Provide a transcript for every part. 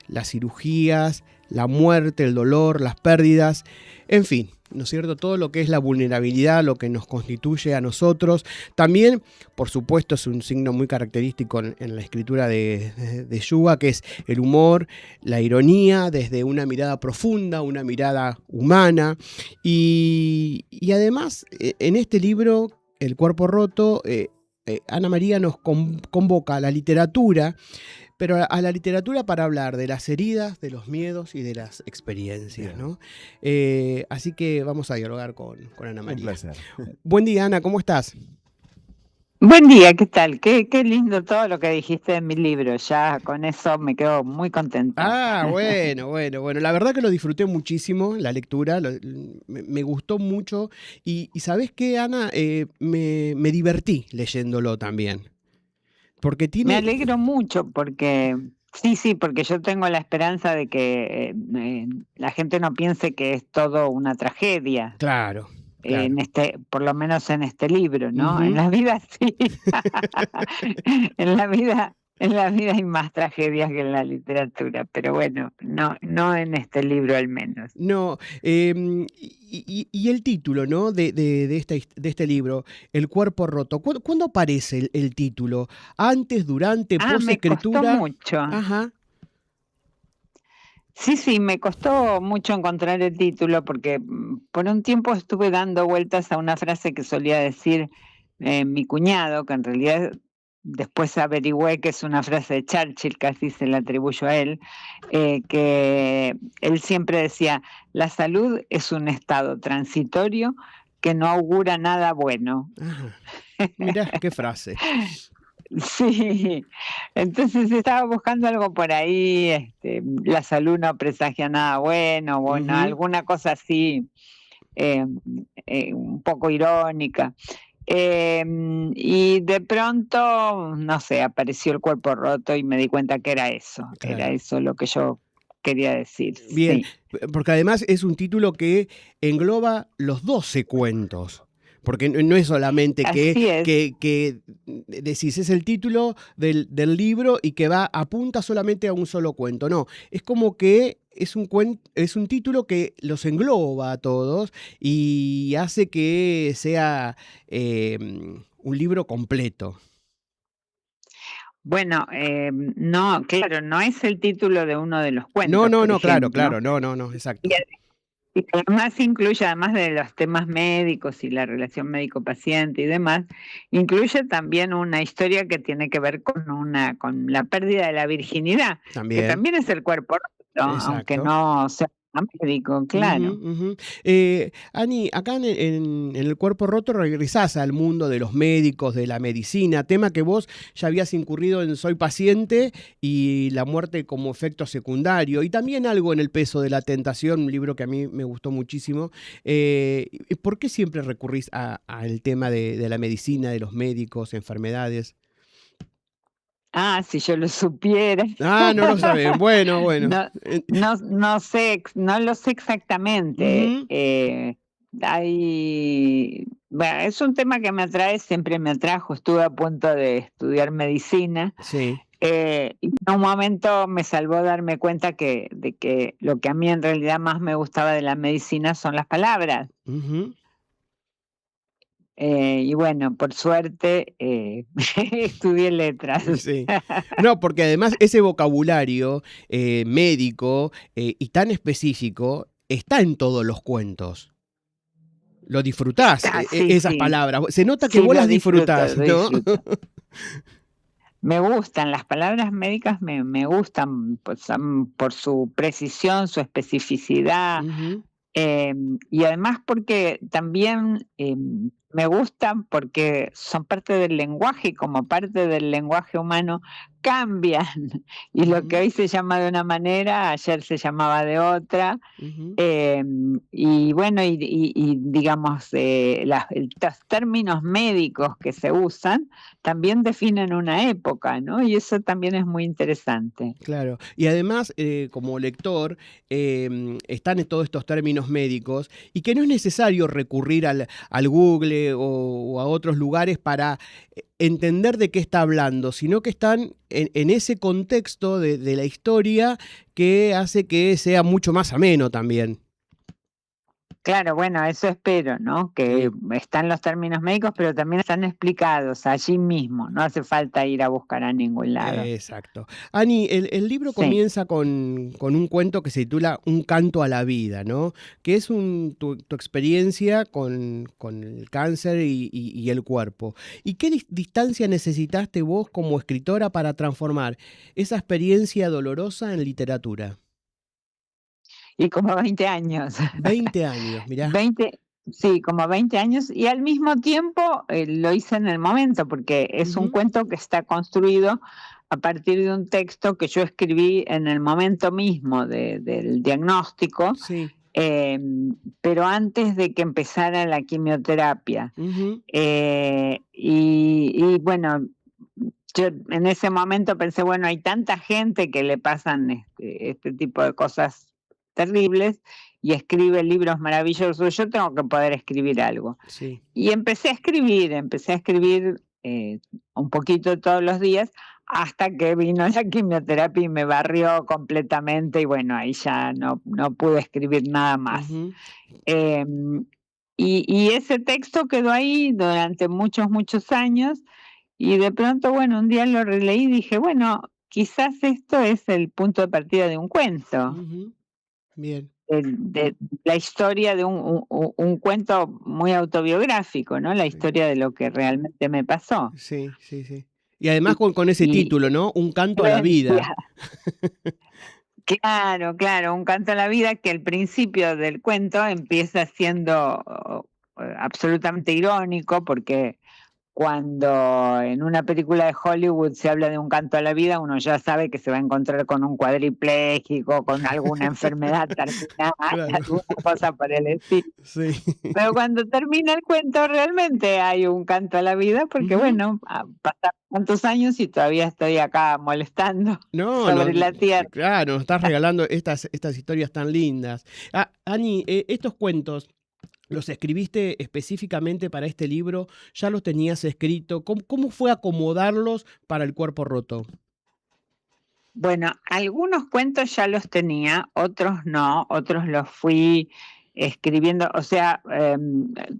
las cirugías, la muerte, el dolor, las pérdidas, en fin, ¿no es cierto? Todo lo que es la vulnerabilidad, lo que nos constituye a nosotros. También, por supuesto, es un signo muy característico en la escritura de Yuga, que es el humor, la ironía, desde una mirada profunda, una mirada humana. Y además, en este libro, El cuerpo roto, Ana María nos convoca a la literatura, pero a la literatura para hablar de las heridas, de los miedos y de las experiencias, ¿no? Así que vamos a dialogar con Ana María. Un placer. Buen día, Ana, ¿cómo estás? Buen día, ¿qué tal? Qué lindo todo lo que dijiste en mi libro. Ya con eso me quedo muy contenta. Bueno. La verdad que lo disfruté muchísimo, la lectura, me gustó mucho. Y ¿sabés qué, Ana? Me divertí leyéndolo también. Porque Me tiene... alegro mucho porque, sí, porque yo tengo la esperanza de que la gente no piense que es todo una tragedia. Claro. Por lo menos en este libro, ¿no? En Uh-huh. la vida sí. En la vida hay más tragedias que en la literatura, pero bueno, no en este libro al menos. No, y el título, ¿no? de este libro, El cuerpo roto. ¿Cuándo aparece el título? ¿Antes, durante, Me costó posescritura? mucho. Ajá. Sí, me costó mucho encontrar el título porque por un tiempo estuve dando vueltas a una frase que solía decir mi cuñado, que en realidad después averigüé que es una frase de Churchill, casi se la atribuyo a él, que él siempre decía, la salud es un estado transitorio que no augura nada bueno. Ajá. Mirá, qué frase. Sí, entonces estaba buscando algo por ahí, la salud no presagia nada bueno, Uh-huh. alguna cosa así, un poco irónica. Y de pronto, no sé, apareció El cuerpo roto y me di cuenta que era eso, Claro. era eso lo que yo quería decir. Bien, Sí. porque además es un título que engloba los 12 cuentos. Porque no es solamente Así es. que decís, es el título del libro y que apunta solamente a un solo cuento. No, es como que es un título que los engloba a todos y hace que sea un libro completo. Bueno, no, claro, no es el título de uno de los cuentos, No, por ejemplo. claro, no, exacto. Y además incluye, además de los temas médicos y la relación médico-paciente y demás, incluye también una historia que tiene que ver con la pérdida de la virginidad, que También, también es el cuerpo roto, aunque exacto. no sea médico, claro. Uh-huh. Ani, acá en El cuerpo roto regresás al mundo de los médicos, de la medicina, tema que vos ya habías incurrido en Soy paciente y la muerte como efecto secundario, y también algo en El peso de la tentación, un libro que a mí me gustó muchísimo. ¿Por qué siempre recurrís al tema de la medicina, de los médicos, enfermedades? Si yo lo supiera. No lo saben. Bueno. No sé, no lo sé exactamente. Uh-huh. Bueno, es un tema que me atrae, siempre me atrajo. Estuve a punto de estudiar medicina. Sí. Y en un momento me salvó darme cuenta de que lo que a mí en realidad más me gustaba de la medicina son las palabras. Uh-huh. Y bueno, por suerte estudié letras. Sí. No, porque además ese vocabulario médico y tan específico está en todos los cuentos. Lo disfrutás, esas Sí. palabras. Se nota que Sí, vos lo las disfruto, disfrutás, lo ¿no? disfruto. Me gustan, las palabras médicas me gustan por su precisión, su especificidad, Uh-huh. y además porque también me gustan porque son parte del lenguaje y como parte del lenguaje humano cambian. Y lo que Uh-huh. hoy se llama de una manera, ayer se llamaba de otra. Uh-huh. Y bueno, y digamos, los términos médicos que se usan también definen una época, ¿no? Y eso también es muy interesante. Claro, y además como lector están en todos estos términos médicos y que no es necesario recurrir al Google mente o a otros lugares para entender de qué está hablando, sino que están en ese contexto de la historia que hace que sea mucho más ameno también. Claro, bueno, eso espero, ¿no? Que Sí. están los términos médicos, pero también están explicados allí mismo, no hace falta ir a buscar a ningún lado. Exacto. Ani, el libro Sí. comienza con un cuento que se titula Un canto a la vida, ¿no? Que es tu experiencia con el cáncer y el cuerpo. ¿Y qué distancia necesitaste vos como escritora para transformar esa experiencia dolorosa en literatura? Y como 20 años. 20 años, mirá. 20, sí, como 20 años, y al mismo tiempo lo hice en el momento, porque es un Ujú. cuento que está construido a partir de un texto que yo escribí en el momento mismo del diagnóstico, Sí. eh, pero antes de que empezara la quimioterapia. Ujú. Y bueno, yo en ese momento pensé, bueno, hay tanta gente que le pasan este tipo de cosas terribles y escribe libros maravillosos, yo tengo que poder escribir algo. Sí. Y empecé a escribir un poquito todos los días hasta que vino la quimioterapia y me barrió completamente y bueno, ahí ya no pude escribir nada más. Ujú. Em, y ese texto quedó ahí durante muchos, muchos años y de pronto, bueno, un día lo releí y dije, bueno, quizás esto es el punto de partida de un cuento, Ujú. Bien. de la historia de un cuento muy autobiográfico, ¿no? La Sí. historia de lo que realmente me pasó. Sí, sí, sí. Y además Y, con ese y título, ¿no? Un canto a la vida. decía, claro, claro, un canto a la vida que al principio del cuento empieza siendo absolutamente irónico porque cuando en una película de Hollywood se habla de un canto a la vida, uno ya sabe que se va a encontrar con un cuadripléjico, con alguna enfermedad terminal, Claro. alguna cosa por el estilo. Sí. Pero cuando termina el cuento realmente hay un canto a la vida, porque Ujú. bueno, pasaron tantos años y todavía estoy acá molestando No, no, sobre la tierra. claro, nos estás regalando estas historias tan lindas. Ani, estos cuentos, ¿los escribiste específicamente para este libro? ¿Ya los tenías escrito? ¿Cómo fue acomodarlos para El cuerpo roto? Bueno, algunos cuentos ya los tenía, otros no, otros los fui escribiendo. O sea,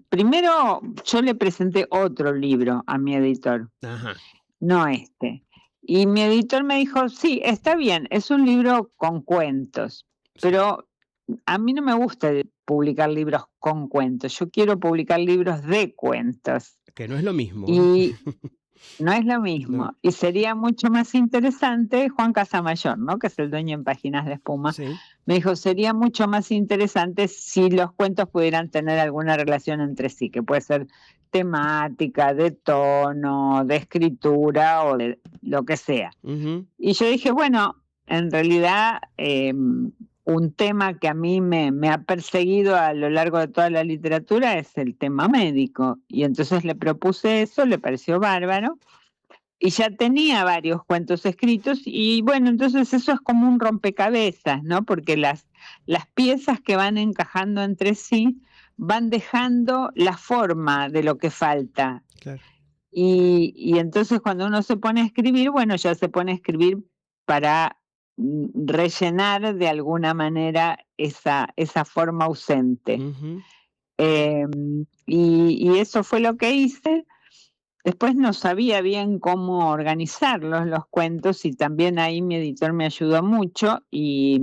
primero yo le presenté otro libro a mi editor, Ajá. no este. Y mi editor me dijo, sí, está bien, es un libro con cuentos, Sí. pero a mí no me gusta publicar libros con cuentos, yo quiero publicar libros de cuentos. Que no es lo mismo, ¿eh? Y no es lo No. mismo. Y sería mucho más interesante, Juan Casamayor, ¿no? Que es el dueño en Páginas de Espuma, Sí. me dijo, sería mucho más interesante si los cuentos pudieran tener alguna relación entre sí, que puede ser temática, de tono, de escritura o de lo que sea. Ujú. Y yo dije, bueno, en realidad un tema que a mí me ha perseguido a lo largo de toda la literatura es el tema médico. Y entonces le propuse eso, le pareció bárbaro. Y ya tenía varios cuentos escritos y bueno, entonces eso es como un rompecabezas, ¿no? Porque las piezas que van encajando entre sí van dejando la forma de lo que falta. Claro. Y entonces cuando uno se pone a escribir, bueno, ya se pone a escribir para rellenar de alguna manera esa forma ausente. Ujú. Y eso fue lo que hice. Después no sabía bien cómo organizarlos los cuentos y también ahí mi editor me ayudó mucho y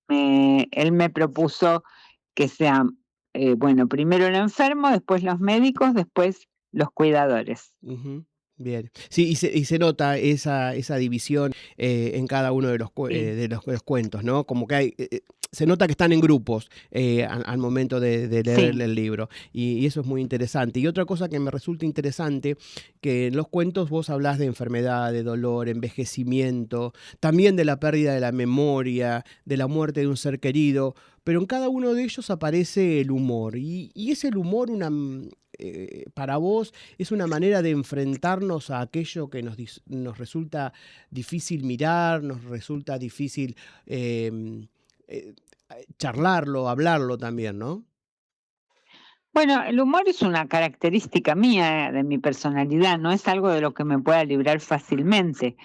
él me propuso que sean, bueno, primero el enfermo, después los médicos, después los cuidadores. Ujú. Bien. Sí, y se nota esa división en cada uno de Sí, de los cuentos, ¿no? Como que se nota que están en grupos al momento de leer sí, el libro. Y eso es muy interesante. Y otra cosa que me resulta interesante, que en los cuentos vos hablás de enfermedad, de dolor, envejecimiento, también de la pérdida de la memoria, de la muerte de un ser querido, pero en cada uno de ellos aparece el humor. Y es el humor para vos es una manera de enfrentarnos a aquello que nos resulta difícil mirar, nos resulta difícil eh, eh, charlarlo, hablarlo también, ¿no? Bueno, el humor es una característica mía, de mi personalidad, no es algo de lo que me pueda librar fácilmente.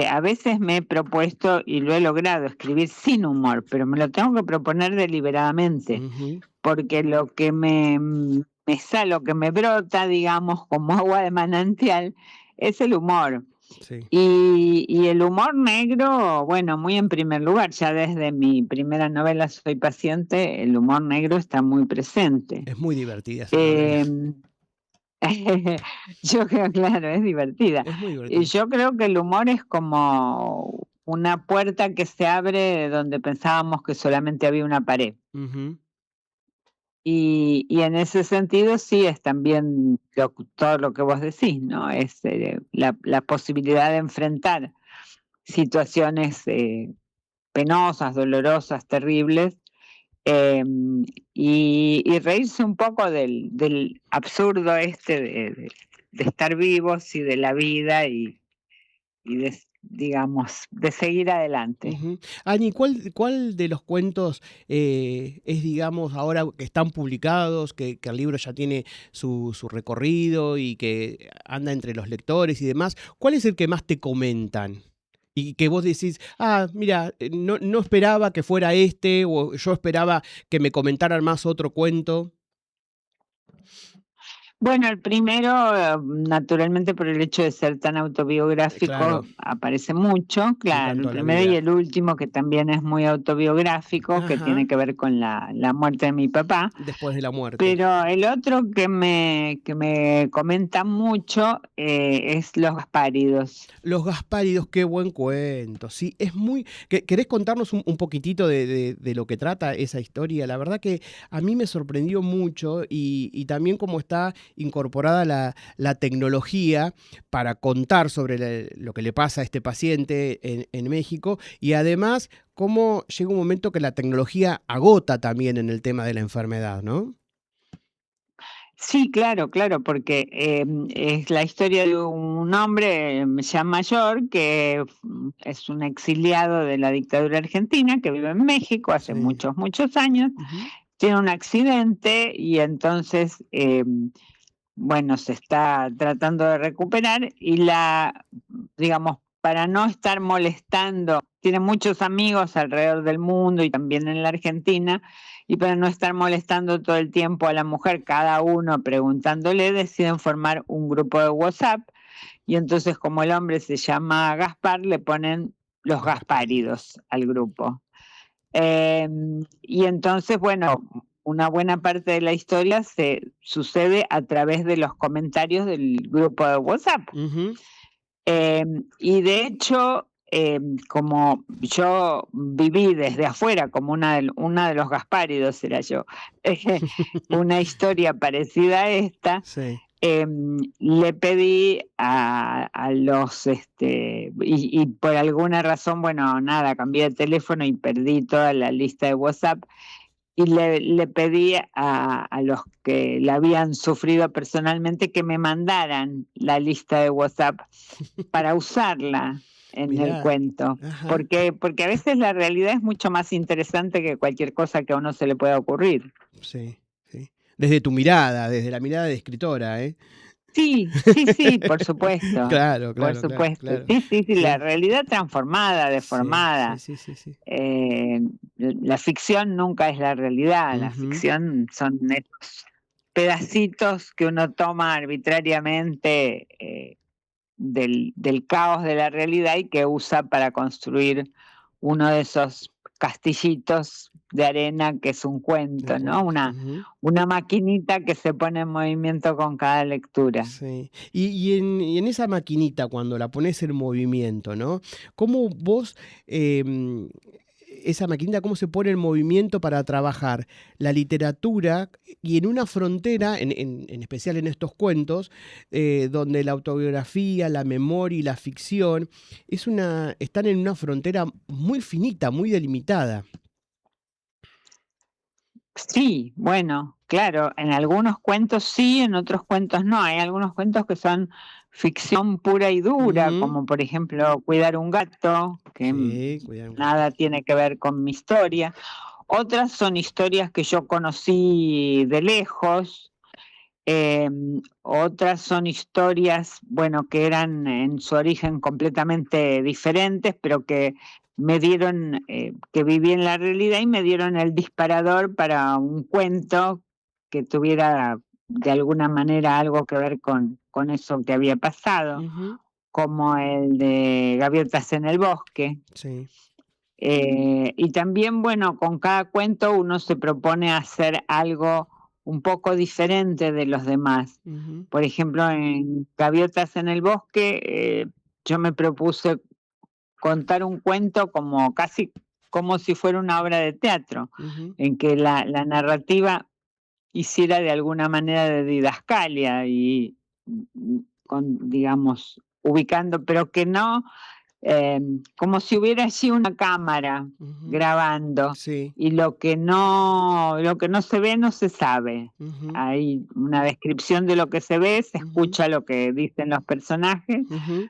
A veces me he propuesto y lo he logrado escribir sin humor, pero me lo tengo que proponer deliberadamente, Ujú, porque lo que me brota, digamos, como agua de manantial, es el humor. sí, Y el humor negro, bueno, muy en primer lugar, ya desde mi primera novela Soy paciente, el humor negro está muy presente. es muy divertida esa novela. Em, yo creo, claro, es divertida. Es muy Y divertida. yo creo que el humor es como una puerta que se abre donde pensábamos que solamente había una pared. Ujú, Y en ese sentido sí es también todo lo que vos decís, ¿no? Es la posibilidad de enfrentar situaciones penosas, dolorosas, terribles, y reírse un poco del absurdo este de estar vivos y de la vida y digamos, de seguir adelante. ujú. Ani, ¿cuál de los cuentos es, digamos, ahora que están publicados, que el libro ya tiene su recorrido y que anda entre los lectores y demás? ¿Cuál es el que más te comentan? Y que vos decís, ah, mira, no esperaba que fuera este, o yo esperaba que me comentaran más otro cuento. Bueno, el primero, naturalmente por el hecho de ser tan Claro, autobiográfico, aparece mucho, un claro, canto el a la primero y vida. el último, que también es muy autobiográfico, que Ajá, tiene que ver con la muerte de mi papá. después de la muerte. Pero el otro que me comentan mucho es Los Gaspáridos. Los Gaspáridos, qué buen cuento. Sí, es muy. ¿Querés contarnos un poquitito de lo que trata esa historia? La verdad que a mí me sorprendió mucho y también cómo está incorporada la tecnología para contar sobre lo que le pasa a este paciente en México y además cómo llega un momento que la tecnología agota también en el tema de la enfermedad, ¿no? Sí, claro, claro, porque es la historia de un hombre ya mayor que es un exiliado de la dictadura argentina que vive en México hace Sí. muchos, muchos años, Ujú. tiene un accidente y entonces, bueno, se está tratando de recuperar y digamos, para no estar molestando, tiene muchos amigos alrededor del mundo y también en la Argentina, y para no estar molestando todo el tiempo a la mujer, cada uno preguntándole, deciden formar un grupo de WhatsApp y entonces como el hombre se llama Gaspar, le ponen los Los Gaspáridos. Gaspáridos al grupo. Y entonces, bueno, una buena parte de la historia se sucede a través de los comentarios del grupo de WhatsApp. Ujú. Y de hecho, como yo viví desde afuera, como una de los Gaspáridos era yo, una historia parecida a esta, Sí. le pedí a los, y por alguna razón, bueno, nada, cambié de teléfono y perdí toda la lista de WhatsApp y le pedí a los que la habían sufrido personalmente que me mandaran la lista de WhatsApp para usarla en el Mirá. cuento, Ajá. porque a veces la realidad es mucho más interesante que cualquier cosa que a uno se le pueda ocurrir. Sí, sí. Desde tu mirada, desde la mirada de escritora, ¿eh? Sí, sí, sí, por supuesto, Claro, por claro, claro, supuesto. claro. Sí, sí, sí, la Sí, realidad transformada, sí, sí, deformada. sí, sí, sí. Eh, la ficción nunca es la realidad, la Ujú. ficción son estos pedacitos que uno toma arbitrariamente del caos de la realidad y que usa para construir uno de esos castillitos de arena que es un Un cuento, ¿no? cuento. Ujú. Una maquinita que se pone en movimiento con cada lectura. Sí. Y en esa maquinita, cuando la pones en movimiento, ¿no? ¿Cómo vos, em, esa maquinita, cómo se pone en movimiento para trabajar la literatura y en una frontera, en especial en estos cuentos, donde la autobiografía, la memoria y la ficción están en una frontera muy finita, muy delimitada? Sí, bueno, claro, en algunos cuentos sí, en otros cuentos no. Hay algunos cuentos que son ficción pura y dura, Ujú. como por ejemplo Cuidar un gato, que Sí, cuidado un gato. nada tiene que ver con mi historia. Otras son historias que yo conocí de lejos. Otras son historias, bueno, que eran en su origen completamente diferentes, pero que me dieron, que viví en la realidad y me dieron el disparador para un cuento que tuviera de alguna manera algo que ver con eso que había pasado, Ujú, como el de Gaviotas en el Bosque. sí. Y también, bueno, con cada cuento uno se propone hacer algo un poco diferente de los demás. Ujú, Por ejemplo, en Gaviotas en el Bosque, yo me propuse contar un cuento como casi como si fuera una obra de teatro, ujú, en que la narrativa hiciera de alguna manera de didascalia y con, digamos, ubicando, pero que no como si hubiera allí una cámara ujú, grabando sí. y lo que no se ve no se sabe. Ujú, Hay una descripción de lo que se ve, se ujú, escucha lo que dicen los personajes, ujú,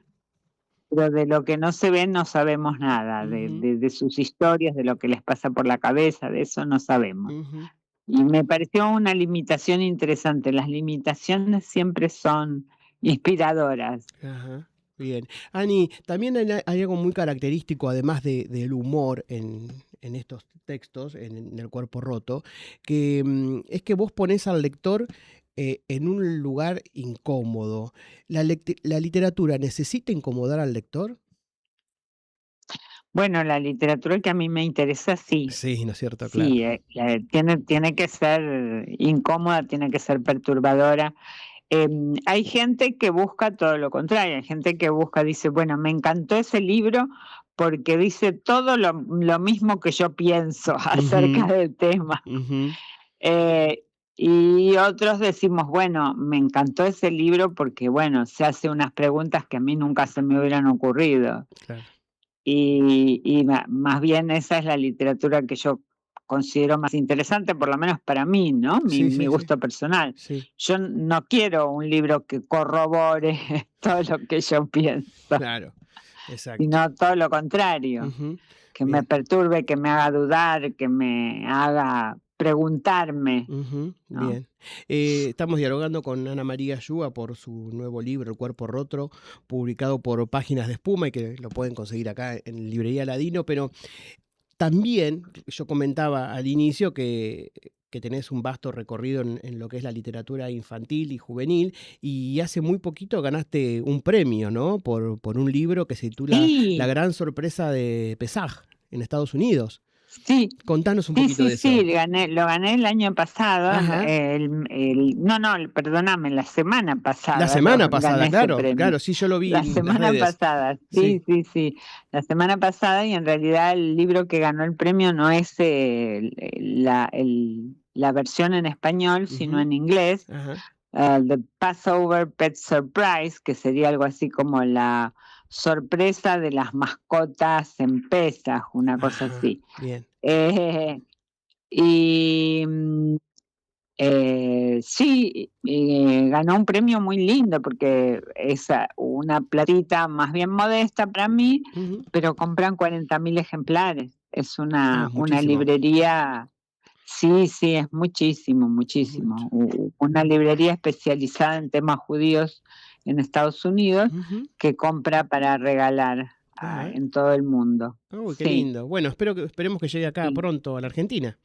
pero de lo que no se ve no sabemos nada, ujú, de sus historias, de lo que les pasa por la cabeza, de eso no sabemos. ujú. Y me pareció una limitación interesante. Las limitaciones siempre son inspiradoras. Ajá, bien. Ani, también hay algo muy característico, además del humor en estos textos, en El cuerpo roto, que es que vos ponés al lector en un lugar incómodo. ¿La literatura necesita incomodar al lector? Bueno, la literatura que a mí me interesa, sí. Sí, ¿no es cierto? Claro. Sí, tiene que ser incómoda, tiene que ser perturbadora. Hay gente que busca todo lo contrario, hay gente que busca, dice, bueno, me encantó ese libro porque dice todo lo mismo que yo pienso acerca Ujú, del tema. ujú, Eh, y otros decimos, bueno, me encantó ese libro porque, bueno, se hace unas preguntas que a mí nunca se me hubieran ocurrido. claro. Más bien esa es la literatura que yo considero más interesante, por lo menos para mí, ¿no? Sí, Mi sí, sí, gusto personal. sí, Yo no quiero un libro que corrobore todo lo que yo pienso, claro, exacto. sino todo lo contrario, Ujú, que me bien. perturbe, que me haga dudar, que me haga preguntarme, Ujú, ¿no? bien. Estamos dialogando con Ana María Ayúa por su nuevo libro, El cuerpo roto, publicado por Páginas de Espuma y que lo pueden conseguir acá en Librería Ladino, pero también yo comentaba al inicio que tenés un vasto recorrido en lo que es la literatura infantil y juvenil y hace muy poquito ganaste un premio, ¿no? Por un libro que se titula La Sí, gran sorpresa de Pesaj en Estados Unidos. sí, Contanos un sí, poquito sí, de eso. sí, lo gané el año pasado, Ajá. no, no, perdóname, la semana La pasada semana pasada, gané ese claro, premio. claro, sí, yo lo vi La en las semana redes. pasada, Sí. sí, sí, sí, la semana pasada y en realidad el libro que ganó el premio no es la versión en español, sino Ujú. en inglés, Ajá. The Passover Pet Surprise, que sería algo así como la sorpresa de las mascotas en Pesaj, una cosa Ajá. así. Bien. Eh, y sí, ganó un premio muy lindo porque es una platita más bien modesta para mí, Ujú. pero compran 40.000 ejemplares. Es Ah, una muchísimo. librería, sí, sí, es muchísimo, Mucho. muchísimo. Una librería especializada en temas judíos en Estados Unidos Ujú. que compra para regalar Ah, en todo el mundo. uy, qué Sí. lindo. Bueno, esperemos que llegue acá Sí. pronto a la Argentina.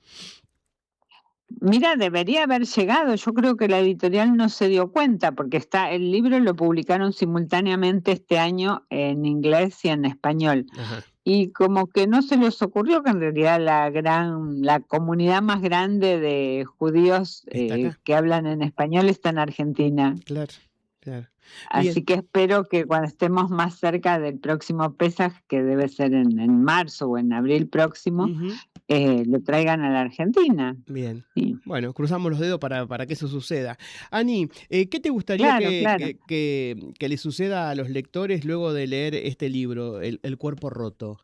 Mira, debería haber llegado. Yo creo que la editorial no se dio cuenta porque el libro lo publicaron simultáneamente este año en inglés y en español. Ajá. Y como que no se les ocurrió que en realidad la comunidad más grande de judíos Está acá. que hablan en español está en Argentina. Claro, claro. Bien. Así que espero que cuando estemos más cerca del próximo Pesaj, que debe ser en marzo o en abril próximo, Ujú. lo traigan a la Argentina. Bien. Sí, Bueno, cruzamos los dedos para que eso suceda. Ani, ¿qué te gustaría claro, claro. que le suceda a los lectores luego de leer este libro, El cuerpo roto?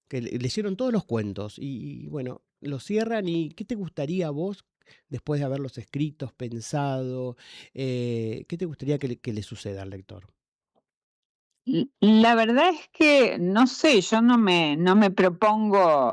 Que leyeron todos los cuentos y, bueno, los cierran y ¿qué te gustaría a vos, después de haberlos escritos, pensado, qué te gustaría que le suceda al lector? La verdad es que no sé, yo no me propongo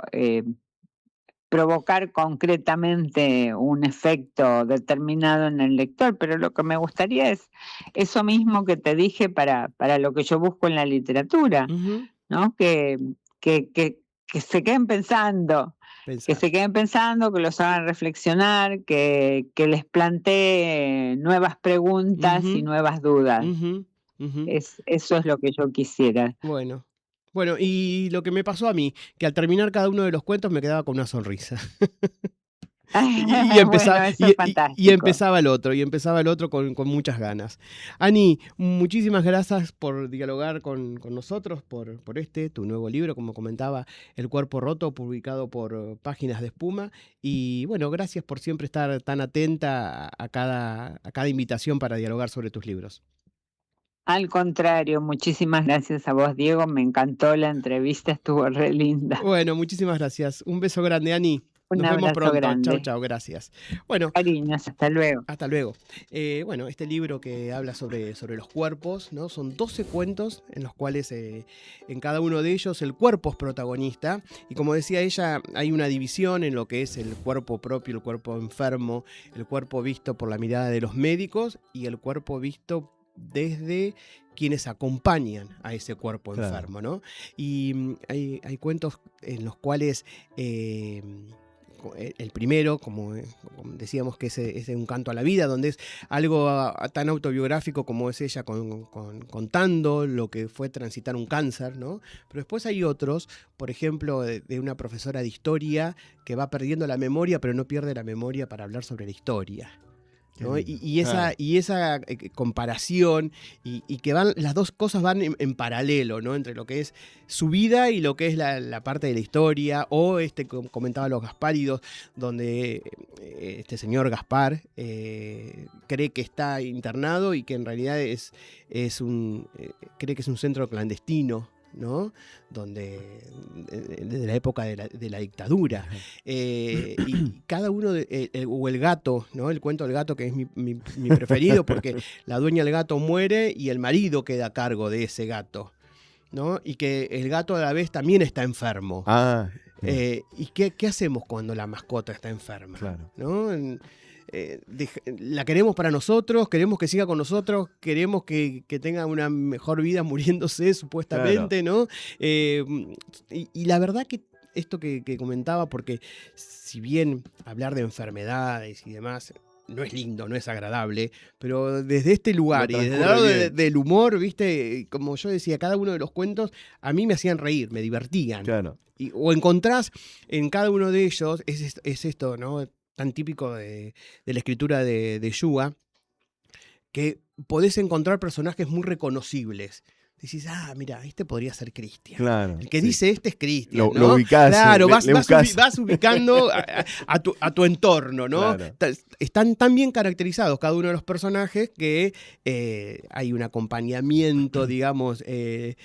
provocar concretamente un efecto determinado en el lector, pero lo que me gustaría es eso mismo que te dije para lo que yo busco en la literatura, Ujú. ¿no? Que se queden pensando, que Pensar. se queden pensando, que los hagan reflexionar, que les plantee nuevas preguntas y Ujú, nuevas dudas. ujú, ujú. Eso es lo que yo quisiera. Bueno. Bueno, y lo que me pasó a mí, que al terminar cada uno de los cuentos me quedaba con una sonrisa. Y Bueno, empezaba, eso es y fantástico. empezaba el otro, y empezaba el otro con muchas ganas. Ani, muchísimas gracias por dialogar con nosotros, por tu nuevo libro, como comentaba, El cuerpo roto, publicado por Páginas de Espuma. Y bueno, gracias por siempre estar tan atenta a cada invitación para dialogar sobre tus libros. Al contrario, muchísimas gracias a vos, Diego. Me encantó la entrevista, estuvo re linda. Bueno, muchísimas gracias. Un beso grande, Ani. Un Nos vemos abrazo pronto. Chau, grande. chau, gracias. Bueno, Cariños, hasta luego. hasta luego. Bueno, este libro que habla sobre los cuerpos, ¿no? Son 12 cuentos en los cuales en cada uno de ellos el cuerpo es protagonista. Y como decía ella, hay una división en lo que es el cuerpo propio, el cuerpo enfermo, el cuerpo visto por la mirada de los médicos y el cuerpo visto desde quienes acompañan a ese cuerpo Claro. enfermo, ¿no? Y hay cuentos en los cuales el primero, como decíamos, que es un canto a la vida, donde es algo tan autobiográfico como es ella contando lo que fue transitar un cáncer, ¿no? Pero después hay otros, por ejemplo, de una profesora de historia que va perdiendo la memoria, pero no pierde la memoria para hablar sobre la historia, ¿no? Y esa comparación y que las dos cosas van en paralelo, ¿no? Entre lo que es su vida y lo que es la parte de la historia, o comentaba los Gaspáridos, donde este señor Gaspar cree que está internado y que en realidad cree que es un centro clandestino, ¿no? Donde desde la época de la dictadura. Y cada uno, o el gato, ¿no? El cuento del gato, que es mi preferido, porque la dueña del gato muere y el marido queda a cargo de ese gato, ¿no? Y que el gato a la vez también está enfermo. ¿Y qué hacemos cuando la mascota está enferma? Claro. ¿No? La queremos para nosotros, queremos que siga con nosotros, queremos que tenga una mejor vida muriéndose supuestamente, Claro. ¿no? Y la verdad que esto que comentaba, porque si bien hablar de enfermedades y demás no es lindo, no es agradable, pero desde este lugar y desde el lado del humor, ¿viste? Como yo decía, cada uno de los cuentos a mí me hacían reír, me divertían. Claro. O encontrás en cada uno de ellos, es esto, ¿no? Tan típico de la escritura de Yua, que podés encontrar personajes muy reconocibles. Decís, mira, este podría ser Cristian. Claro, El que sí. dice este es Cristian, ¿no? Lo ubicás. Claro, vas ubicás. ubicando a tu entorno, ¿no? Claro. Están tan bien caracterizados cada uno de los personajes que hay un acompañamiento, digamos, de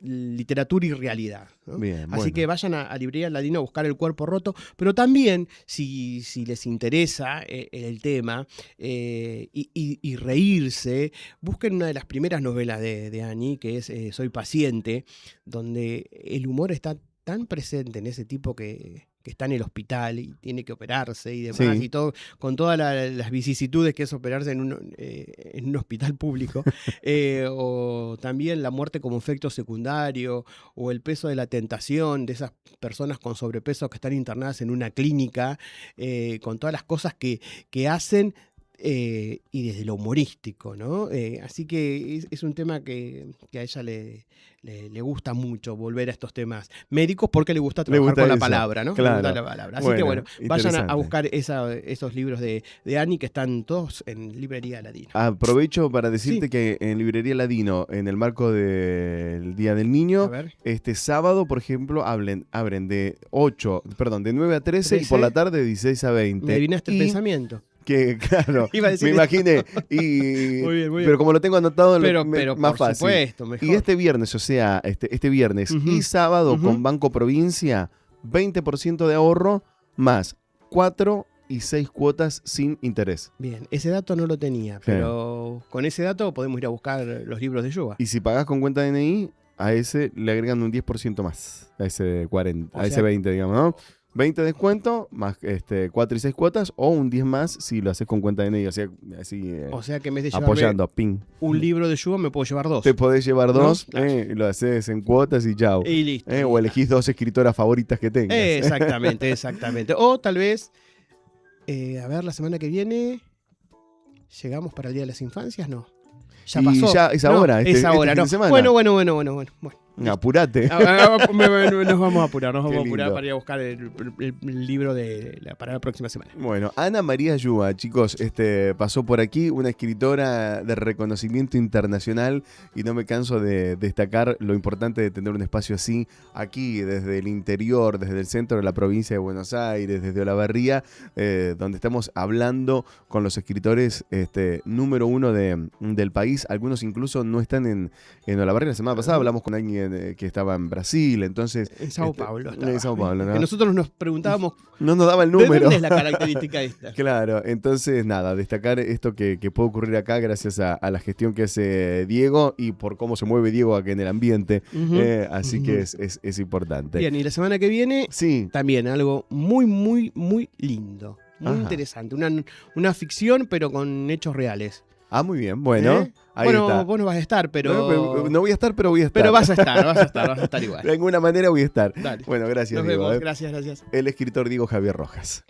literatura y realidad, ¿no? Bien, Así bueno. que vayan a Librería Ladino a buscar El cuerpo roto, pero también, si les interesa el tema y reírse, busquen una de las primeras novelas de Ani, que es Soy paciente, donde el humor está tan presente en ese tipo que está en el hospital y tiene que operarse y demás, Sí. y todo, con todas las vicisitudes que es operarse en un hospital público, o también la muerte como efecto secundario, o el peso de la tentación de esas personas con sobrepeso que están internadas en una clínica, con todas las cosas que hacen. Y desde lo humorístico, ¿no? Así que es un tema que a ella le gusta mucho volver a estos temas médicos porque le gusta trabajar con la palabra, ¿no? Claro. Le gusta la palabra. Así que bueno, vayan a buscar esos libros de Ani que están todos en Librería Ladino. Aprovecho para decirte que en Librería Ladino, en el marco del Día del Niño, este sábado, por ejemplo, abren de 9 a 13 y por la tarde de 16 a 20. Me adivinaste el pensamiento. Que claro, me imaginé. Muy bien. Pero como lo tengo anotado, pero más fácil. Supuesto, mejor. Y este viernes, o sea, este viernes y sábado con Banco Provincia, 20% de ahorro más 4 y 6 cuotas sin interés. Bien, ese dato no lo tenía, pero con ese dato podemos ir a buscar los libros de Yua. Y si pagás con cuenta DNI, a ese le agregan un 10% más, a ese 40, ese 20, digamos, ¿no? 20 de descuento, más 4 y 6 cuotas, o un 10 más si lo haces con cuenta de DNI. O sea, así O sea que en vez de apoyando, ping. un libro de Yugo me puedo llevar 2. Te podés llevar 2, Claro. y lo haces en cuotas y chau. Y listo. O elegís 2 escritoras favoritas que tengas. Exactamente, exactamente. O tal vez, a ver, la semana que viene, ¿llegamos para el Día de las Infancias? No. Ya Y pasó. ya es No, ahora, es ahora, fin no. de semana. Bueno. Apurate. Nos vamos a apurar, Qué lindo. para ir a buscar el libro para la próxima semana. Bueno, Ana María Yúa, chicos, pasó por aquí, una escritora de reconocimiento internacional, y no me canso de destacar lo importante de tener un espacio así aquí, desde el interior, desde el centro de la provincia de Buenos Aires, desde Olavarría, donde estamos hablando con los escritores número 1 del país. Algunos incluso no están en Olavarría. La semana pasada hablamos con alguien que estaba en Brasil, entonces... En Sao Paulo. En Sao Paulo, ¿no? Que nosotros nos preguntábamos... No nos daba el ¿De número. dónde es la característica esta? Claro, entonces nada, destacar esto que puede ocurrir acá gracias a la gestión que hace Diego y por cómo se mueve Diego acá en el ambiente. Así que es importante. Bien, y la semana que viene, Sí. también algo muy, muy, muy lindo. Muy interesante. Una ficción, pero con hechos reales. Ah, muy bien. Bueno, ahí está. Vos no vas a estar, pero... No voy a estar, pero voy a estar. Pero vas a estar igual. De alguna manera voy a estar. Dale. Bueno, gracias, Nos Diego. vemos. Gracias. El escritor Diego Javier Rojas.